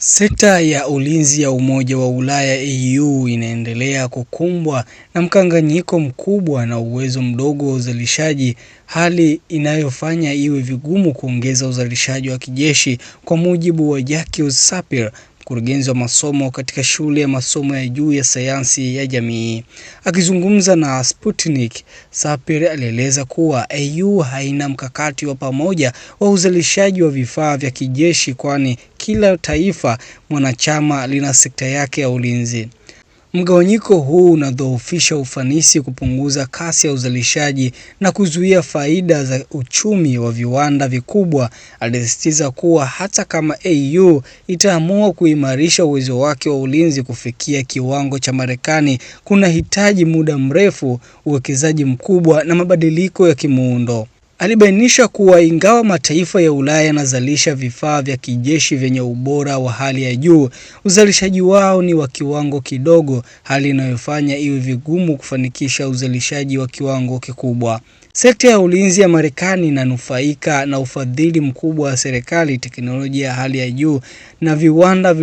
Sekta ya ulinzi ya Umoja wa Ulaya EU inaendelea kukumbwa na mkanganyiko mkubwa na uwezo mdogo wa uzalishaji, hali inayofanya iwe vigumu kuongeza uzalishaji wa kijeshi, kwa mujibu wa Jacques Sapir, mkurugenzi wa masomo katika shule ya masomo ya juu ya sayansi ya jamii. Akizungumza na Sputnik, Sapir alieleza kuwa EU haina mkakati wa pamoja wa uzalishaji wa vifaa vya kijeshi, kwani kila taifa mwanachama lina sekta yake ya ulinzi. Mgawanyiko huu unadhoofisha ufanisi, kupunguza kasi ya uzalishaji na kuzuia faida za uchumi wa viwanda vikubwa. Alisisitiza kuwa hata kama EU itaamua kuimarisha uwezo wake wa ulinzi kufikia kiwango cha Marekani, kuna hitaji muda mrefu, uwekezaji mkubwa na mabadiliko ya kimuundo. Alibainisha kuwa ingawa mataifa ya Ulaya yanazalisha vifaa vya kijeshi vyenye ubora wa hali ya juu, uzalishaji wao ni wa kiwango kidogo, hali inayofanya iwe vigumu kufanikisha uzalishaji wa kiwango kikubwa. Sekta ya ulinzi ya Marekani inanufaika na ufadhili mkubwa wa serikali, teknolojia ya hali ya juu na viwanda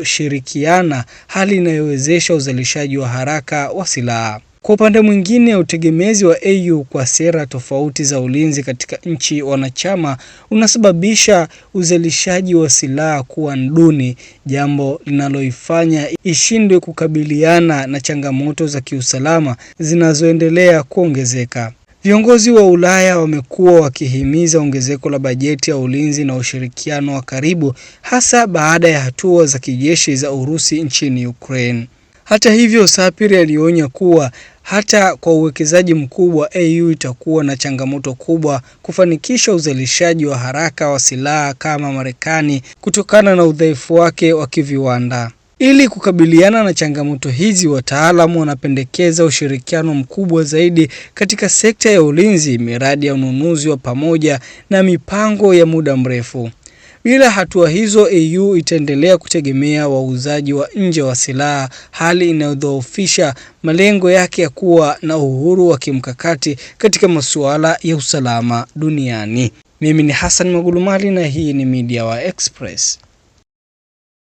vilivyoshirikiana, hali inayowezesha uzalishaji wa haraka wa silaha. Kwa upande mwingine, utegemezi wa EU kwa sera tofauti za ulinzi katika nchi wanachama unasababisha uzalishaji wa silaha kuwa duni, jambo linaloifanya ishindwe kukabiliana na changamoto za kiusalama zinazoendelea kuongezeka. Viongozi wa Ulaya wamekuwa wakihimiza ongezeko la bajeti ya ulinzi na ushirikiano wa karibu, hasa baada ya hatua za kijeshi za Urusi nchini Ukraine. Hata hivyo, Sapir alionya kuwa hata kwa uwekezaji mkubwa, EU itakuwa na changamoto kubwa kufanikisha uzalishaji wa haraka wa silaha kama Marekani, kutokana na udhaifu wake wa kiviwanda. Ili kukabiliana na changamoto hizi, wataalamu wanapendekeza ushirikiano mkubwa zaidi katika sekta ya ulinzi, miradi ya ununuzi wa pamoja na mipango ya muda mrefu. Bila hatua hizo, EU itaendelea kutegemea wauzaji wa nje wa silaha, hali inayodhoofisha malengo yake ya kuwa na uhuru wa kimkakati katika masuala ya usalama duniani. Mimi ni Hassan Magulumali na hii ni Media wa Express.